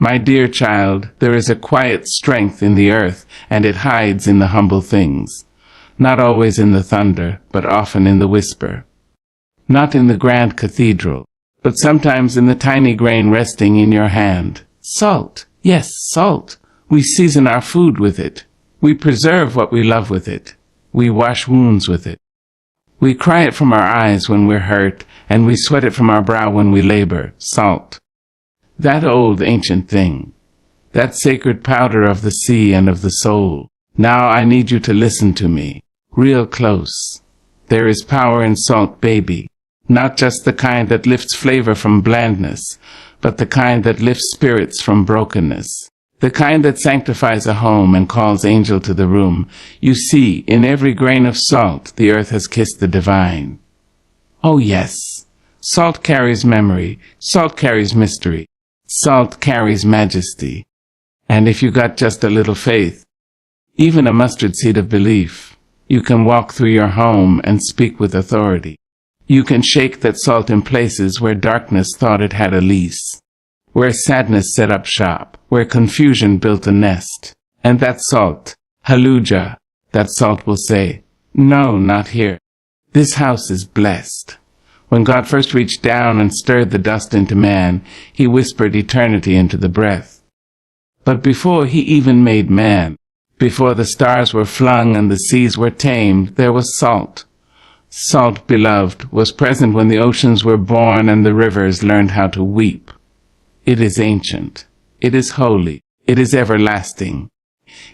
My dear child, there is a quiet strength in the earth, and it hides in the humble things. Not always in the thunder, but often in the whisper. Not in the grand cathedral, but sometimes in the tiny grain resting in your hand. Salt. Yes, salt. We season our food with it. We preserve what we love with it. We wash wounds with it. We cry it from our eyes when we're hurt, and we sweat it from our brow when we labor. Salt. That old ancient thing. That sacred powder of the sea and of the soul. Now I need you to listen to me. Real close. There is power in salt, baby. Not just the kind that lifts flavor from blandness, but the kind that lifts spirits from brokenness. The kind that sanctifies a home and calls angel to the room. You see, in every grain of salt, the earth has kissed the divine. Oh yes, salt carries memory, salt carries mystery, salt carries majesty. And if you got just a little faith, even a mustard seed of belief, you can walk through your home and speak with authority. You can shake that salt in places where darkness thought it had a lease, where sadness set up shop, where confusion built a nest. And that salt, hallelujah, that salt will say, no, not here. This house is blessed. When God first reached down and stirred the dust into man, he whispered eternity into the breath. But before he even made man, before the stars were flung and the seas were tamed, there was salt. Salt, beloved, was present when the oceans were born and the rivers learned how to weep. It is ancient. It is holy. It is everlasting.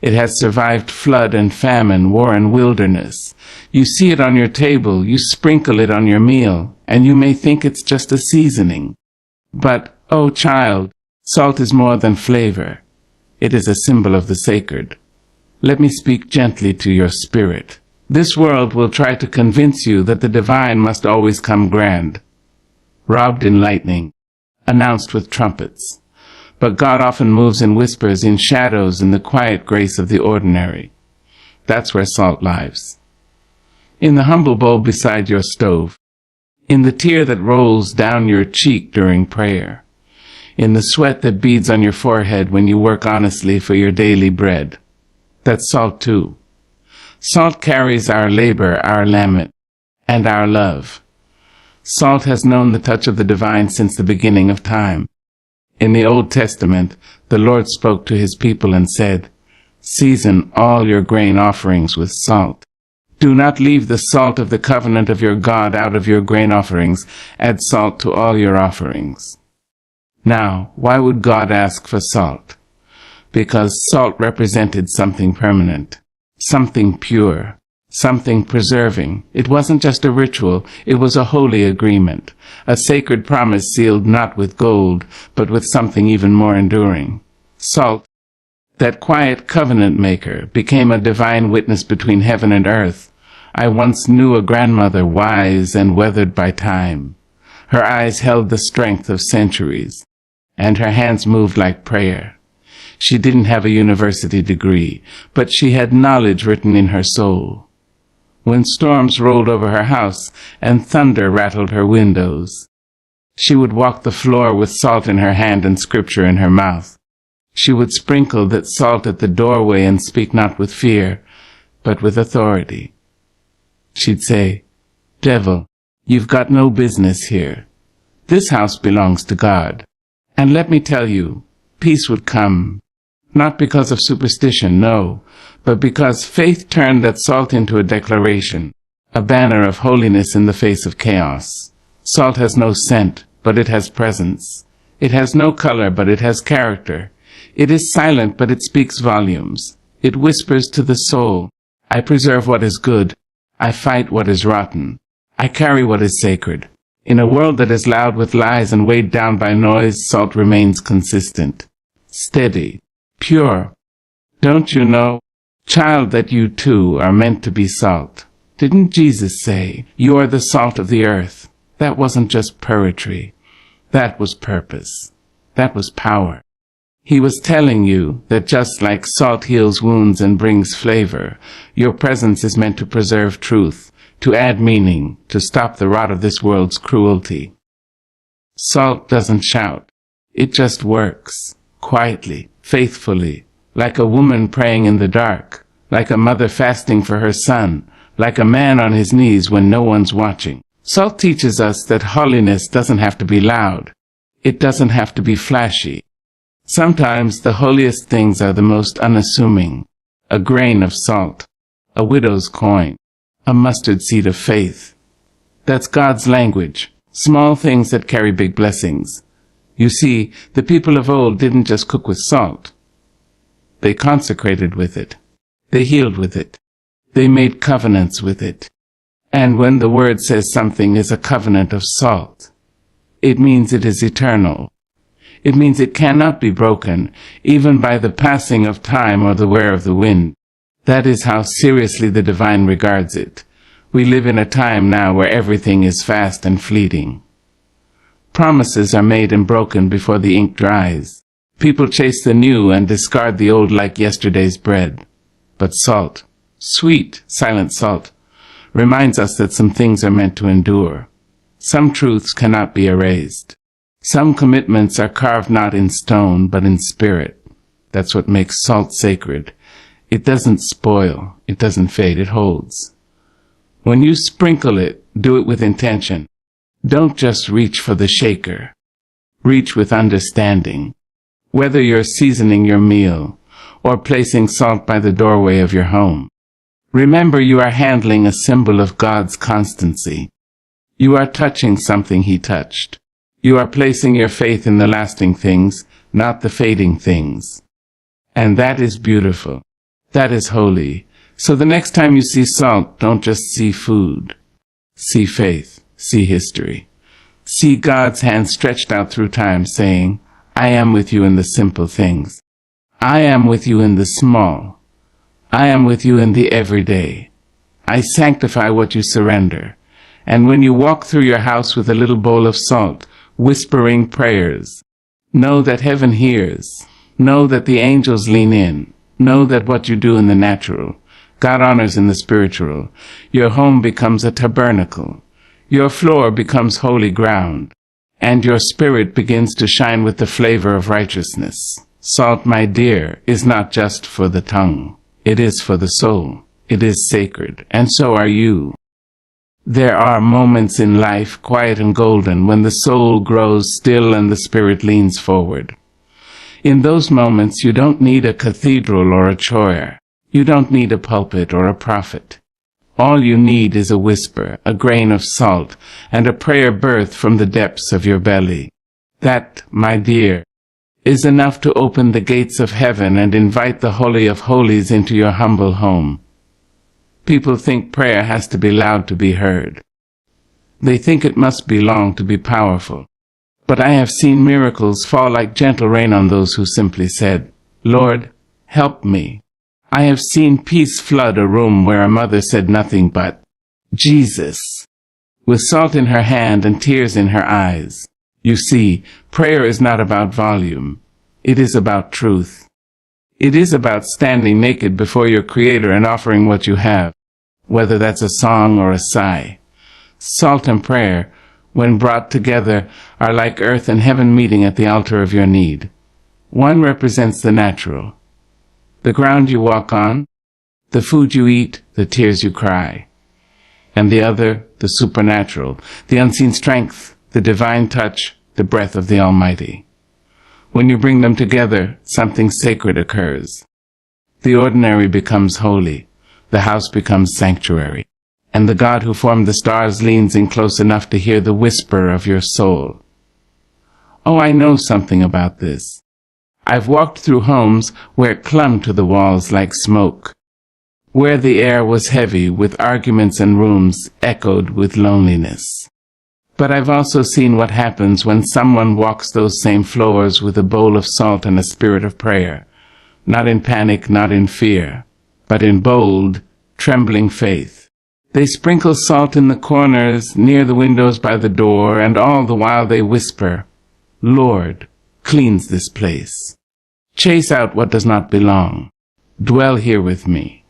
It has survived flood and famine, war and wilderness. You see it on your table, you sprinkle it on your meal, and you may think it's just a seasoning. But, oh child, salt is more than flavor. It is a symbol of the sacred. Let me speak gently to your spirit. This world will try to convince you that the divine must always come grand, robed in lightning, announced with trumpets. But God often moves in whispers, in shadows, in the quiet grace of the ordinary. That's where salt lives. In the humble bowl beside your stove, in the tear that rolls down your cheek during prayer, in the sweat that beads on your forehead when you work honestly for your daily bread. That's salt too. Salt carries our labor, our lament, and our love. Salt has known the touch of the divine since the beginning of time. In the Old Testament, the Lord spoke to his people and said, "Season all your grain offerings with salt. Do not leave the salt of the covenant of your God out of your grain offerings. Add salt to all your offerings." Now, why would God ask for salt? Because salt represented something permanent, something pure, something preserving. It wasn't just a ritual, it was a holy agreement, a sacred promise sealed not with gold, but with something even more enduring. Salt, that quiet covenant maker, became a divine witness between heaven and earth. I once knew a grandmother wise and weathered by time. Her eyes held the strength of centuries, and her hands moved like prayer. She didn't have a university degree, but she had knowledge written in her soul. When storms rolled over her house and thunder rattled her windows, she would walk the floor with salt in her hand and scripture in her mouth. She would sprinkle that salt at the doorway and speak not with fear, but with authority. She'd say, "Devil, you've got no business here. This house belongs to God." And let me tell you, peace would come. Not because of superstition, no, but because faith turned that salt into a declaration, a banner of holiness in the face of chaos. Salt has no scent, but it has presence. It has no color, but it has character. It is silent, but it speaks volumes. It whispers to the soul, "I preserve what is good. I fight what is rotten. I carry what is sacred." In a world that is loud with lies and weighed down by noise, salt remains consistent, steady, pure. Don't you know, child, that you too are meant to be salt? Didn't Jesus say, "You are the salt of the earth"? That wasn't just poetry. That was purpose. That was power. He was telling you that just like salt heals wounds and brings flavor, your presence is meant to preserve truth, to add meaning, to stop the rot of this world's cruelty. Salt doesn't shout. It just works. quietly, faithfully, like a woman praying in the dark, like a mother fasting for her son, like a man on his knees when no one's watching. Salt teaches us that holiness doesn't have to be loud. It doesn't have to be flashy. Sometimes the holiest things are the most unassuming. A grain of salt, a widow's coin, a mustard seed of faith. That's God's language, small things that carry big blessings. You see, the people of old didn't just cook with salt. They consecrated with it. They healed with it. They made covenants with it. And when the word says something is a covenant of salt, it means it is eternal. It means it cannot be broken, even by the passing of time or the wear of the wind. That is how seriously the divine regards it. We live in a time now where everything is fast and fleeting. Promises are made and broken before the ink dries. People chase the new and discard the old like yesterday's bread. But salt, sweet, silent salt, reminds us that some things are meant to endure. Some truths cannot be erased. Some commitments are carved not in stone, but in spirit. That's what makes salt sacred. It doesn't spoil. It doesn't fade. It holds. When you sprinkle it, do it with intention. Don't just reach for the shaker. Reach with understanding. Whether you're seasoning your meal or placing salt by the doorway of your home, remember you are handling a symbol of God's constancy. You are touching something He touched. You are placing your faith in the lasting things, not the fading things. And that is beautiful. That is holy. So the next time you see salt, don't just see food. See faith. See history. See God's hand stretched out through time saying, I am with you in the simple things. I am with you in the small. I am with you in the everyday. I sanctify what you surrender. And when you walk through your house with a little bowl of salt, whispering prayers, know that heaven hears. Know that the angels lean in. Know that what you do in the natural, God honors in the spiritual. Your home becomes a tabernacle. Your floor becomes holy ground. And your spirit begins to shine with the flavor of righteousness. Salt, my dear, is not just for the tongue. It is for the soul. It is sacred. And so are you. There are moments in life, quiet and golden, when the soul grows still and the spirit leans forward. In those moments, you don't need a cathedral or a choir. You don't need a pulpit or a prophet. All you need is a whisper, a grain of salt, and a prayer birthed from the depths of your belly. That, my dear, is enough to open the gates of heaven and invite the Holy of Holies into your humble home. People think prayer has to be loud to be heard. They think it must be long to be powerful. But I have seen miracles fall like gentle rain on those who simply said, Lord, help me. I have seen peace flood a room where a mother said nothing but, Jesus, with salt in her hand and tears in her eyes. You see, prayer is not about volume. It is about truth. It is about standing naked before your Creator and offering what you have, whether that's a song or a sigh. Salt and prayer, when brought together, are like earth and heaven meeting at the altar of your need. One represents the natural, the ground you walk on, the food you eat, the tears you cry. And the other, the supernatural, the unseen strength, the divine touch, the breath of the Almighty. When you bring them together, something sacred occurs. The ordinary becomes holy, the house becomes sanctuary, and the God who formed the stars leans in close enough to hear the whisper of your soul. Oh, I know something about this. I've walked through homes where it clung to the walls like smoke, where the air was heavy with arguments and rooms echoed with loneliness. But I've also seen what happens when someone walks those same floors with a bowl of salt and a spirit of prayer, not in panic, not in fear, but in bold, trembling faith. They sprinkle salt in the corners, near the windows by the door, and all the while they whisper, Lord, cleanse this place. Chase out what does not belong. Dwell here with me.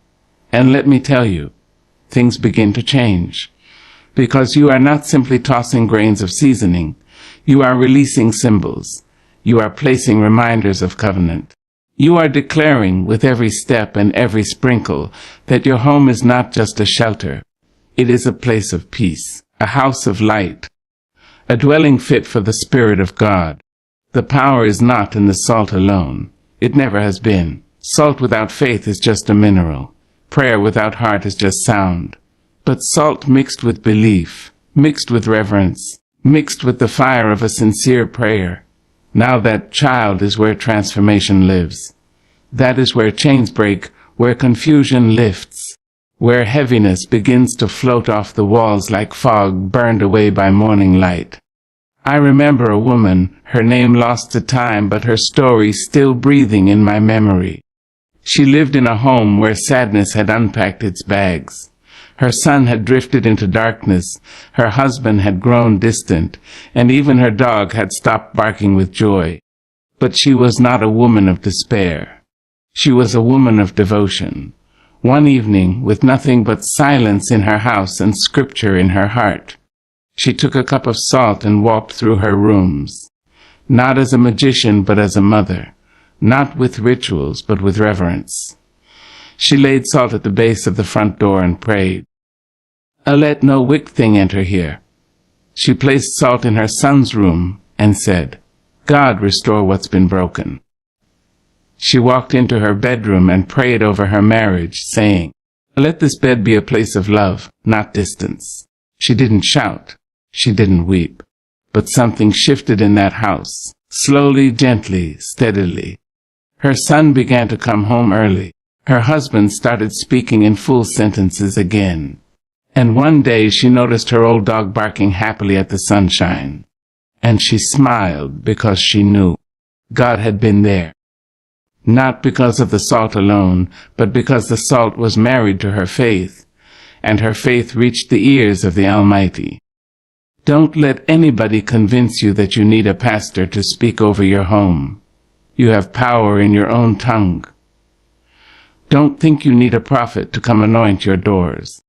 And let me tell you, things begin to change. Because you are not simply tossing grains of seasoning. You are releasing symbols. You are placing reminders of covenant. You are declaring with every step and every sprinkle that your home is not just a shelter. It is a place of peace, a house of light, a dwelling fit for the Spirit of God. The power is not in the salt alone. It never has been. Salt without faith is just a mineral. Prayer without heart is just sound. But salt mixed with belief, mixed with reverence, mixed with the fire of a sincere prayer. Now that child is where transformation lives. That is where chains break, where confusion lifts, where heaviness begins to float off the walls like fog burned away by morning light. I remember a woman, her name lost to time, but her story still breathing in my memory. She lived in a home where sadness had unpacked its bags. Her son had drifted into darkness, her husband had grown distant, and even her dog had stopped barking with joy. But she was not a woman of despair. She was a woman of devotion. One evening, with nothing but silence in her house and scripture in her heart, she took a cup of salt and walked through her rooms, not as a magician but as a mother, not with rituals but with reverence. She laid salt at the base of the front door and prayed, "Let no wicked thing enter here." She placed salt in her son's room and said, "God, restore what's been broken." She walked into her bedroom and prayed over her marriage, saying, "Let this bed be a place of love, not distance." She didn't shout. She didn't weep. But something shifted in that house, slowly, gently, steadily. Her son began to come home early. Her husband started speaking in full sentences again. And one day she noticed her old dog barking happily at the sunshine. And she smiled because she knew God had been there. Not because of the salt alone, but because the salt was married to her faith, and her faith reached the ears of the Almighty. Don't let anybody convince you that you need a pastor to speak over your home. You have power in your own tongue. Don't think you need a prophet to come anoint your doors.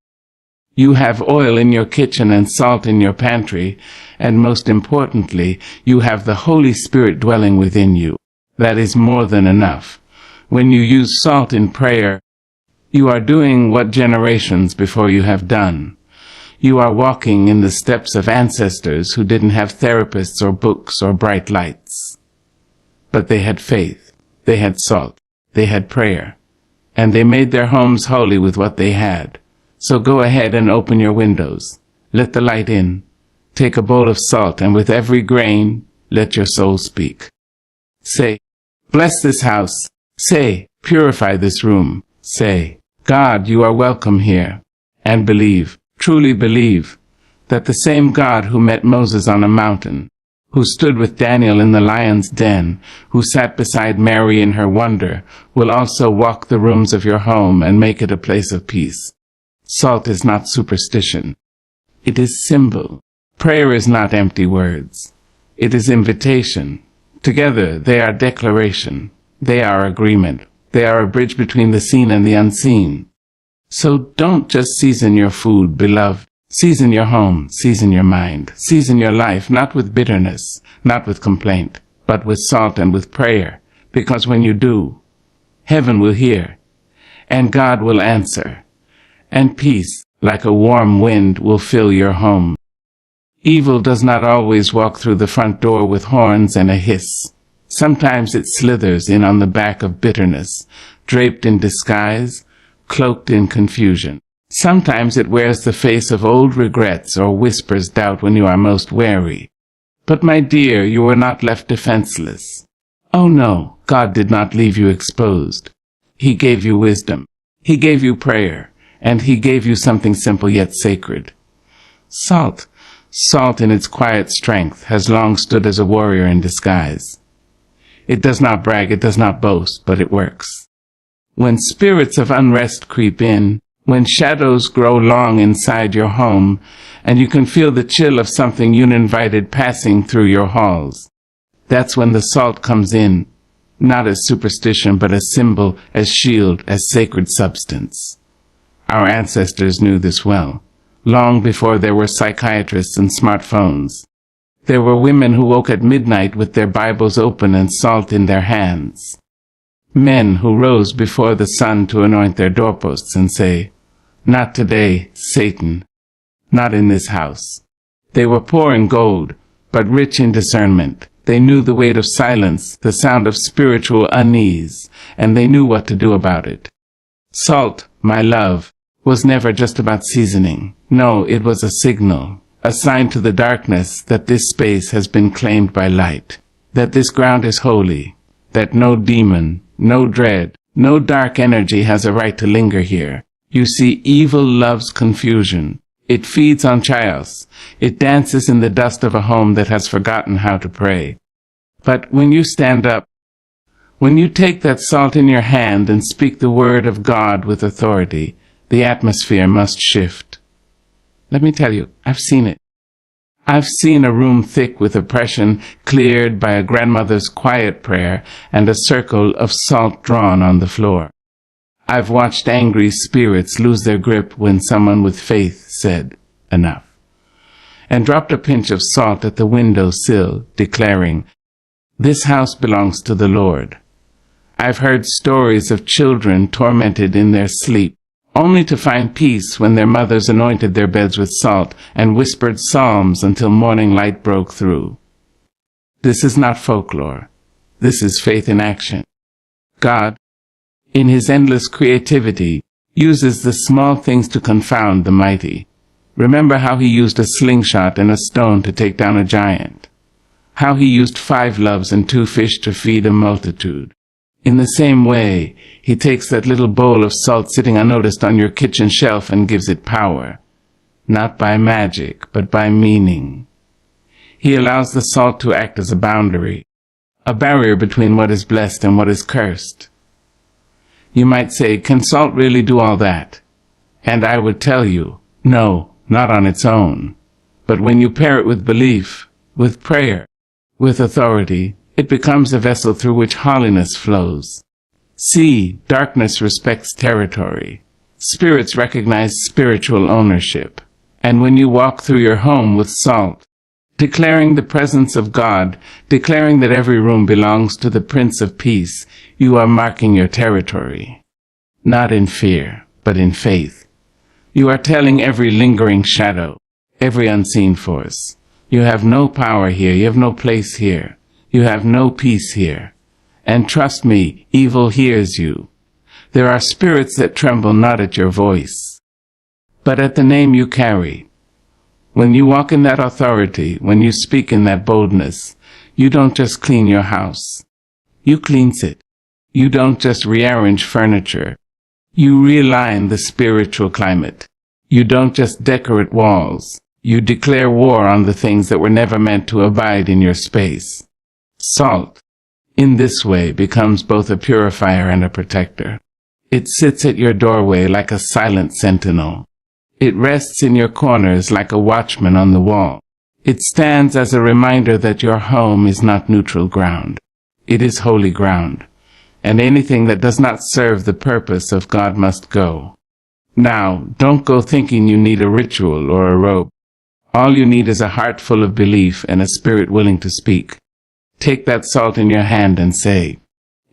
You have oil in your kitchen and salt in your pantry, and most importantly, you have the Holy Spirit dwelling within you. That is more than enough. When you use salt in prayer, you are doing what generations before you have done. You are walking in the steps of ancestors who didn't have therapists or books or bright lights. But they had faith, they had salt, they had prayer, and they made their homes holy with what they had. So go ahead and open your windows. Let the light in. Take a bowl of salt, and with every grain, let your soul speak. Say, "Bless this house." Say, "Purify this room." Say, "God, you are welcome here." And believe, truly believe, that the same God who met Moses on a mountain, who stood with Daniel in the lion's den, who sat beside Mary in her wonder, will also walk the rooms of your home and make it a place of peace. Salt is not superstition. It is symbol. Prayer is not empty words. It is invitation. Together they are declaration. They are agreement. They are a bridge between the seen and the unseen. So don't just season your food, beloved. Season your home, season your mind, season your life, not with bitterness, not with complaint, but with salt and with prayer. Because when you do, heaven will hear, and God will answer, and peace, like a warm wind, will fill your home. Evil does not always walk through the front door with horns and a hiss. Sometimes it slithers in on the back of bitterness, draped in disguise, cloaked in confusion. Sometimes it wears the face of old regrets or whispers doubt when you are most wary. But my dear, you were not left defenseless. Oh no, God did not leave you exposed. He gave you wisdom. He gave you prayer. And He gave you something simple yet sacred. Salt. Salt in its quiet strength has long stood as a warrior in disguise. It does not brag, it does not boast, but it works. When spirits of unrest creep in, when shadows grow long inside your home, and you can feel the chill of something uninvited passing through your halls, that's when the salt comes in, not as superstition, but as symbol, as shield, as sacred substance. Our ancestors knew this well, long before there were psychiatrists and smartphones. There were women who woke at midnight with their Bibles open and salt in their hands. Men who rose before the sun to anoint their doorposts and say, "Not today, Satan. Not in this house." They were poor in gold, but rich in discernment. They knew the weight of silence, the sound of spiritual unease, and they knew what to do about it. Salt, my love, was never just about seasoning. No, it was a signal, a sign to the darkness that this space has been claimed by light, that this ground is holy, that no demon, no dread, no dark energy has a right to linger here. You see, evil loves confusion. It feeds on chaos. It dances in the dust of a home that has forgotten how to pray. But when you stand up, when you take that salt in your hand and speak the word of God with authority, the atmosphere must shift. Let me tell you, I've seen it. I've seen a room thick with oppression cleared by a grandmother's quiet prayer and a circle of salt drawn on the floor. I've watched angry spirits lose their grip when someone with faith said, "Enough," and dropped a pinch of salt at the window sill, declaring, "This house belongs to the Lord." I've heard stories of children tormented in their sleep, only to find peace when their mothers anointed their beds with salt and whispered psalms until morning light broke through. This is not folklore. This is faith in action. God, in his endless creativity, uses the small things to confound the mighty. Remember how he used a slingshot and a stone to take down a giant. How he used 5 loaves and 2 fish to feed a multitude. In the same way, he takes that little bowl of salt sitting unnoticed on your kitchen shelf and gives it power. Not by magic, but by meaning. He allows the salt to act as a boundary, a barrier between what is blessed and what is cursed. You might say, can salt really do all that? And I would tell you, no, not on its own. But when you pair it with belief, with prayer, with authority, it becomes a vessel through which holiness flows. See, darkness respects territory. Spirits recognize spiritual ownership. And when you walk through your home with salt, declaring the presence of God, declaring that every room belongs to the Prince of Peace, you are marking your territory. Not in fear, but in faith. You are telling every lingering shadow, every unseen force, you have no power here, you have no place here, you have no peace here. And trust me, evil hears you. There are spirits that tremble not at your voice, but at the name you carry. When you walk in that authority, when you speak in that boldness, you don't just clean your house. You cleanse it. You don't just rearrange furniture. You realign the spiritual climate. You don't just decorate walls. You declare war on the things that were never meant to abide in your space. Salt, in this way, becomes both a purifier and a protector. It sits at your doorway like a silent sentinel. It rests in your corners like a watchman on the wall. It stands as a reminder that your home is not neutral ground. It is holy ground, and anything that does not serve the purpose of God must go. Now, don't go thinking you need a ritual or a robe. All you need is a heart full of belief and a spirit willing to speak. Take that salt in your hand and say,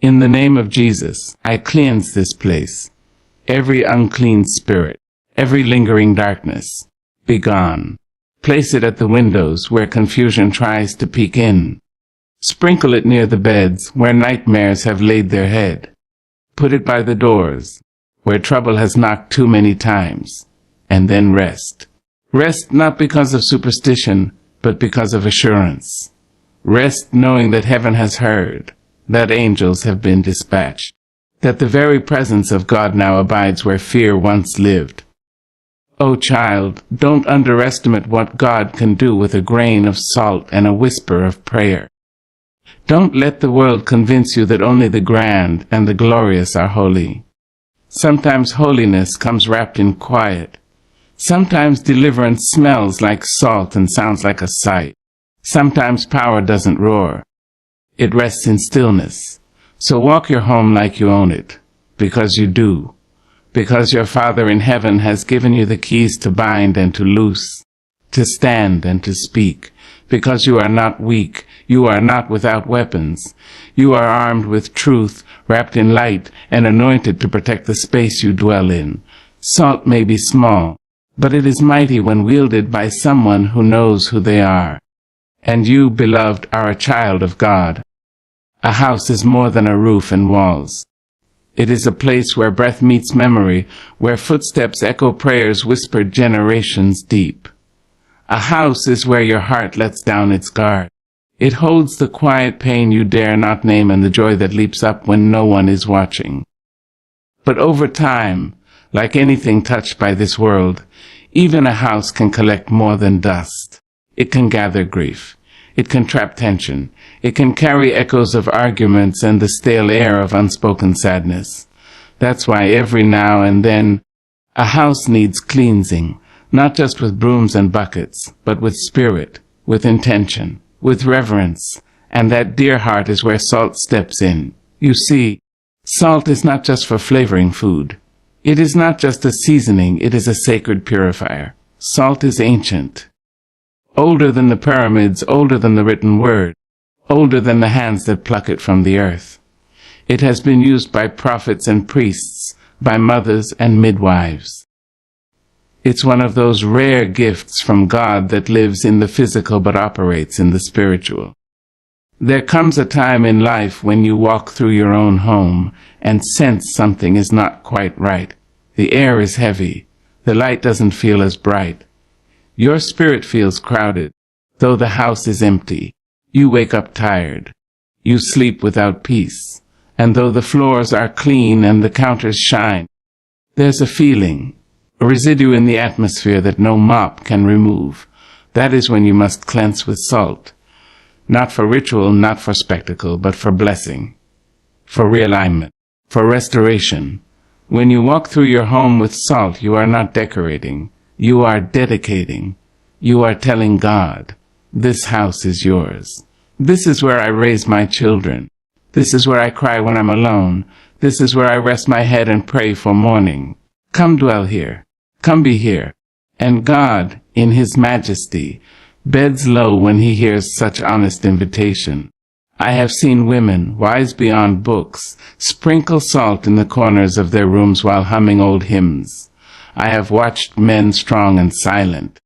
"In the name of Jesus, I cleanse this place. Every unclean spirit, every lingering darkness, be gone." Place it at the windows where confusion tries to peek in. Sprinkle it near the beds where nightmares have laid their head. Put it by the doors where trouble has knocked too many times. And then rest. Rest not because of superstition, but because of assurance. Rest knowing that heaven has heard, that angels have been dispatched, that the very presence of God now abides where fear once lived. Oh child, don't underestimate what God can do with a grain of salt and a whisper of prayer. Don't let the world convince you that only the grand and the glorious are holy. Sometimes holiness comes wrapped in quiet. Sometimes deliverance smells like salt and sounds like a sight. Sometimes power doesn't roar. It rests in stillness. So walk your home like you own it, because you do. Because your Father in heaven has given you the keys to bind and to loose, to stand and to speak, because you are not weak, you are not without weapons. You are armed with truth, wrapped in light, and anointed to protect the space you dwell in. Salt may be small, but it is mighty when wielded by someone who knows who they are. And you, beloved, are a child of God. A house is more than a roof and walls. It is a place where breath meets memory, where footsteps echo prayers whispered generations deep. A house is where your heart lets down its guard. It holds the quiet pain you dare not name and the joy that leaps up when no one is watching. But over time, like anything touched by this world, even a house can collect more than dust. It can gather grief. It can trap tension. It can carry echoes of arguments and the stale air of unspoken sadness. That's why every now and then, a house needs cleansing, not just with brooms and buckets, but with spirit, with intention, with reverence, and that dear heart is where salt steps in. You see, salt is not just for flavoring food. It is not just a seasoning, it is a sacred purifier. Salt is ancient. Older than the pyramids, older than the written word, older than the hands that pluck it from the earth. It has been used by prophets and priests, by mothers and midwives. It's one of those rare gifts from God that lives in the physical but operates in the spiritual. There comes a time in life when you walk through your own home and sense something is not quite right. The air is heavy. The light doesn't feel as bright. Your spirit feels crowded, though the house is empty. You wake up tired. You sleep without peace. And though the floors are clean and the counters shine, there's a feeling, a residue in the atmosphere that no mop can remove. That is when you must cleanse with salt. Not for ritual, not for spectacle, but for blessing, for realignment, for restoration. When you walk through your home with salt, you are not decorating. You are dedicating. You are telling God, this house is yours. This is where I raise my children. This is where I cry when I'm alone. This is where I rest my head and pray for morning. Come dwell here. Come be here. And God, in His majesty, beds low when He hears such honest invitation. I have seen women, wise beyond books, sprinkle salt in the corners of their rooms while humming old hymns. I have watched men strong and silent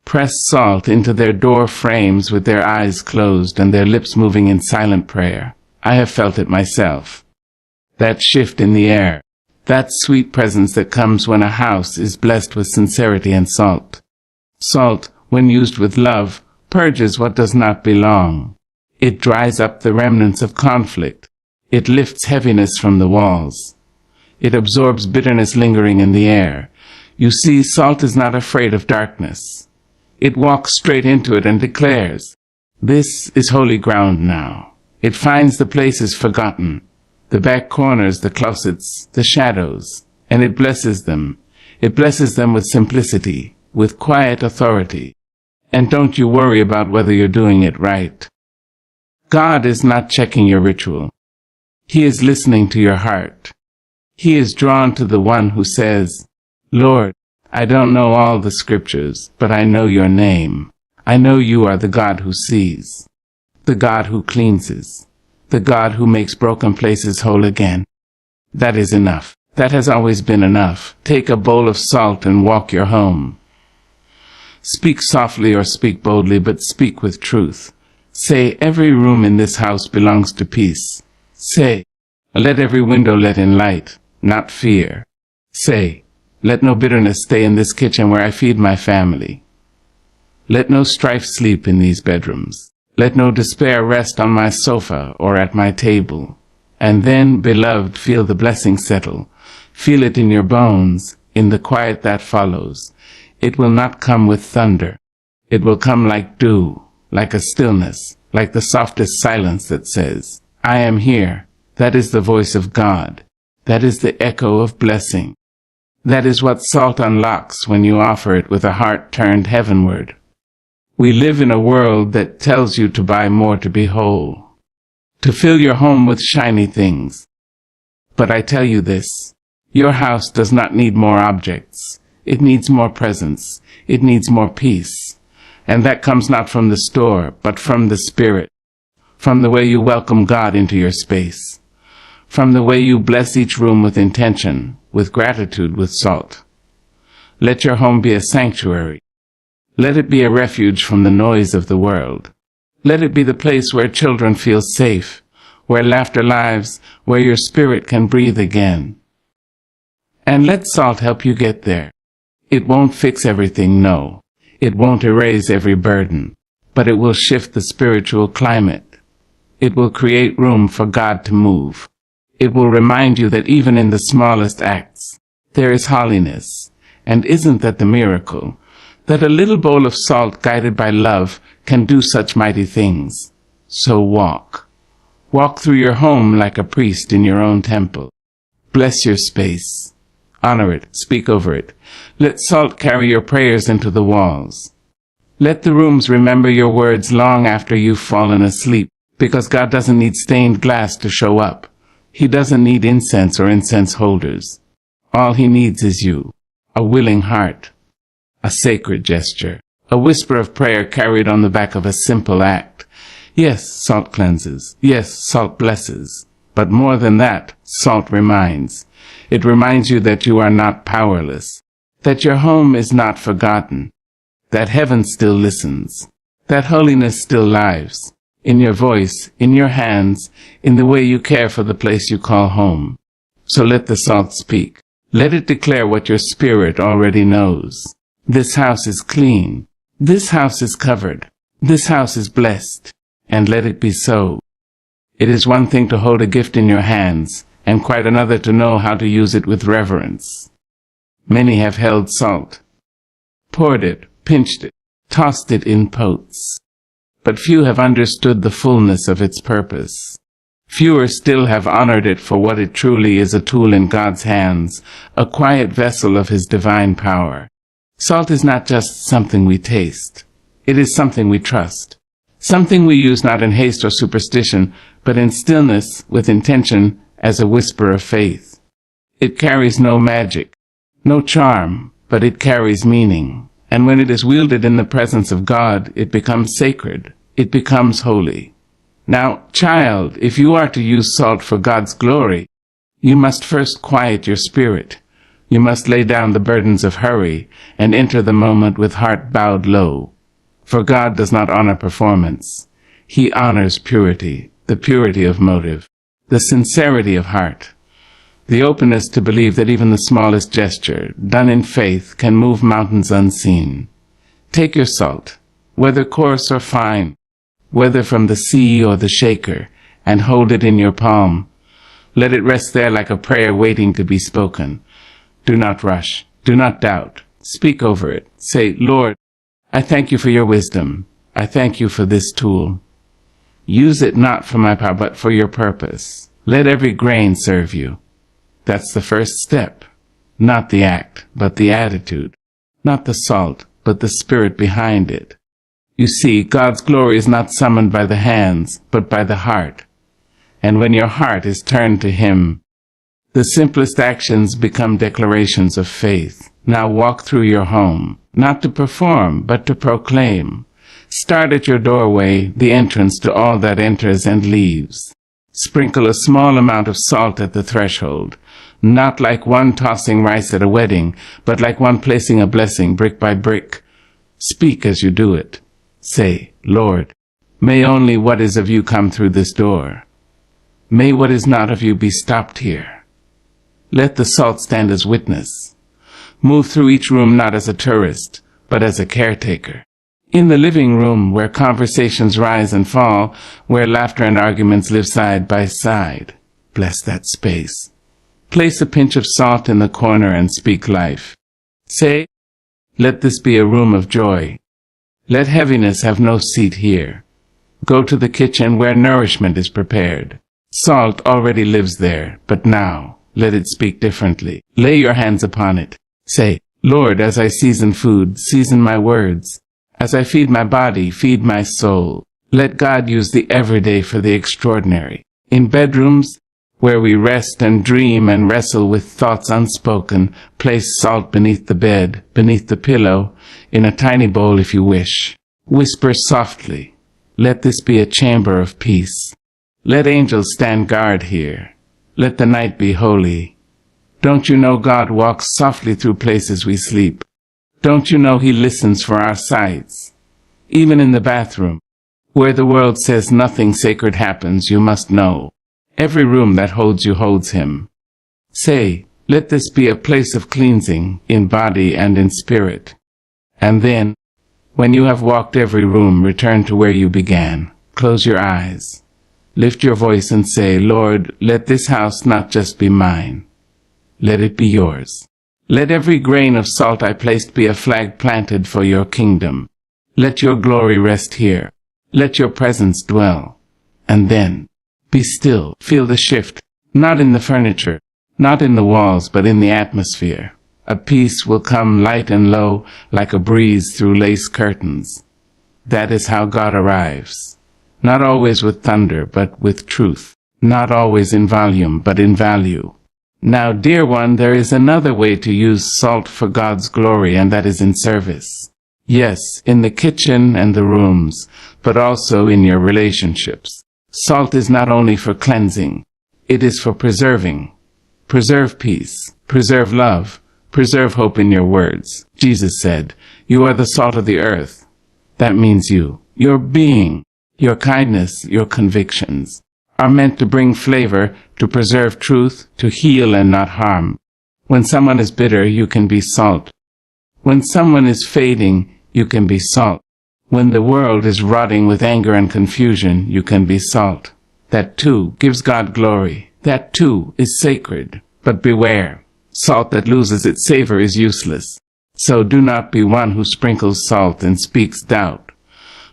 press salt into their door frames with their eyes closed and their lips moving in silent prayer. I have felt it myself. That shift in the air, that sweet presence that comes when a house is blessed with sincerity and salt. Salt, when used with love, purges what does not belong. It dries up the remnants of conflict. It lifts heaviness from the walls. It absorbs bitterness lingering in the air. You see, salt is not afraid of darkness. It walks straight into it and declares, this is holy ground now. It finds the places forgotten, the back corners, the closets, the shadows, and it blesses them. It blesses them with simplicity, with quiet authority. And don't you worry about whether you're doing it right. God is not checking your ritual. He is listening to your heart. He is drawn to the one who says, Lord, I don't know all the scriptures, but I know your name. I know you are the God who sees, the God who cleanses, the God who makes broken places whole again. That is enough. That has always been enough. Take a bowl of salt and walk your home. Speak softly or speak boldly, but speak with truth. Say, every room in this house belongs to peace. Say, let every window let in light, not fear. Say, let no bitterness stay in this kitchen where I feed my family. Let no strife sleep in these bedrooms. Let no despair rest on my sofa or at my table. And then, beloved, feel the blessing settle. Feel it in your bones, in the quiet that follows. It will not come with thunder. It will come like dew, like a stillness, like the softest silence that says, I am here. That is the voice of God. That is the echo of blessing. That is what salt unlocks when you offer it with a heart turned heavenward. We live in a world that tells you to buy more to be whole, to fill your home with shiny things. But I tell you this, your house does not need more objects. It needs more presence. It needs more peace. And that comes not from the store, but from the Spirit, from the way you welcome God into your space, from the way you bless each room with intention, with gratitude, with salt. Let your home be a sanctuary. Let it be a refuge from the noise of the world. Let it be the place where children feel safe, where laughter lives, where your spirit can breathe again. And let salt help you get there. It won't fix everything, no. It won't erase every burden, but it will shift the spiritual climate. It will create room for God to move. It will remind you that even in the smallest acts, there is holiness. And isn't that the miracle? That a little bowl of salt guided by love can do such mighty things. So walk. Walk through your home like a priest in your own temple. Bless your space. Honor it. Speak over it. Let salt carry your prayers into the walls. Let the rooms remember your words long after you've fallen asleep, because God doesn't need stained glass to show up. He doesn't need incense or incense holders. All he needs is you, a willing heart, a sacred gesture, a whisper of prayer carried on the back of a simple act. Yes, salt cleanses. Yes, salt blesses. But more than that, salt reminds. It reminds you that you are not powerless, that your home is not forgotten, that heaven still listens, that holiness still lives, in your voice, in your hands, in the way you care for the place you call home. So let the salt speak. Let it declare what your spirit already knows. This house is clean. This house is covered. This house is blessed. And let it be so. It is one thing to hold a gift in your hands, and quite another to know how to use it with reverence. Many have held salt, poured it, pinched it, tossed it in pots. But few have understood the fullness of its purpose. Fewer still have honored it for what it truly is, a tool in God's hands, a quiet vessel of His divine power. Salt is not just something we taste. It is something we trust. Something we use not in haste or superstition, but in stillness, with intention, as a whisper of faith. It carries no magic, no charm, but it carries meaning. And when it is wielded in the presence of God, it becomes sacred. It becomes holy. Now, child, if you are to use salt for God's glory, you must first quiet your spirit. You must lay down the burdens of hurry and enter the moment with heart bowed low. For God does not honor performance. He honors purity, the purity of motive, the sincerity of heart, the openness to believe that even the smallest gesture, done in faith, can move mountains unseen. Take your salt, whether coarse or fine, whether from the sea or the shaker, and hold it in your palm. Let it rest there like a prayer waiting to be spoken. Do not rush. Do not doubt. Speak over it. Say, Lord, I thank you for your wisdom. I thank you for this tool. Use it not for my power, but for your purpose. Let every grain serve you. That's the first step. Not the act, but the attitude. Not the salt, but the spirit behind it. You see, God's glory is not summoned by the hands, but by the heart. And when your heart is turned to Him, the simplest actions become declarations of faith. Now walk through your home, not to perform, but to proclaim. Start at your doorway, the entrance to all that enters and leaves. Sprinkle a small amount of salt at the threshold, not like one tossing rice at a wedding, but like one placing a blessing brick by brick. Speak as you do it. Say, Lord, may only what is of you come through this door. May what is not of you be stopped here. Let the salt stand as witness. Move through each room not as a tourist, but as a caretaker. In the living room, where conversations rise and fall, where laughter and arguments live side by side, bless that space. Place a pinch of salt in the corner and speak life. Say, let this be a room of joy. Let heaviness have no seat here. Go to the kitchen where nourishment is prepared. Salt already lives there, but now, let it speak differently. Lay your hands upon it. Say, Lord, as I season food, season my words. As I feed my body, feed my soul. Let God use the everyday for the extraordinary. In bedrooms, where we rest and dream and wrestle with thoughts unspoken, place salt beneath the bed, beneath the pillow, in a tiny bowl if you wish. Whisper softly, "Let this be a chamber of peace. Let angels stand guard here. Let the night be holy. Don't you know God walks softly through places we sleep? Don't you know He listens for our sighs? Even in the bathroom, where the world says nothing sacred happens, you must know. Every room that holds you holds Him. Say, let this be a place of cleansing, in body and in spirit." And then, when you have walked every room, return to where you began. Close your eyes. Lift your voice and say, "Lord, let this house not just be mine. Let it be yours. Let every grain of salt I placed be a flag planted for your kingdom. Let your glory rest here. Let your presence dwell." And then, be still. Feel the shift, not in the furniture, not in the walls, but in the atmosphere. A peace will come light and low, like a breeze through lace curtains. That is how God arrives. Not always with thunder, but with truth. Not always in volume, but in value. Now, dear one, there is another way to use salt for God's glory, and that is in service. Yes, in the kitchen and the rooms, but also in your relationships. Salt is not only for cleansing, it is for preserving. Preserve peace, preserve love, preserve hope in your words. Jesus said, "You are the salt of the earth." That means your being, your kindness, your convictions are meant to bring flavor, to preserve truth, to heal and not harm. When someone is bitter, you can be salt. When someone is fading, you can be salt. When the world is rotting with anger and confusion, you can be salt. That too gives God glory. That too is sacred. But beware, salt that loses its savor is useless. So do not be one who sprinkles salt and speaks doubt.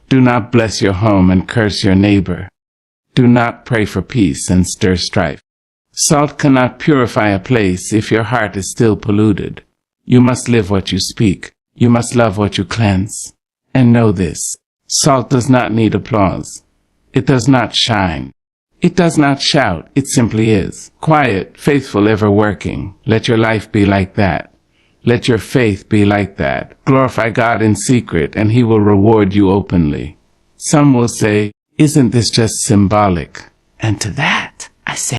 Do not bless your home and curse your neighbor. Do not pray for peace and stir strife. Salt cannot purify a place if your heart is still polluted. You must live what you speak. You must love what you cleanse. And know this, salt does not need applause. It does not shine. It does not shout. It simply is. Quiet, faithful, ever working. Let your life be like that. Let your faith be like that. Glorify God in secret, and He will reward you openly. Some will say, "Isn't this just symbolic?" And to that, I say,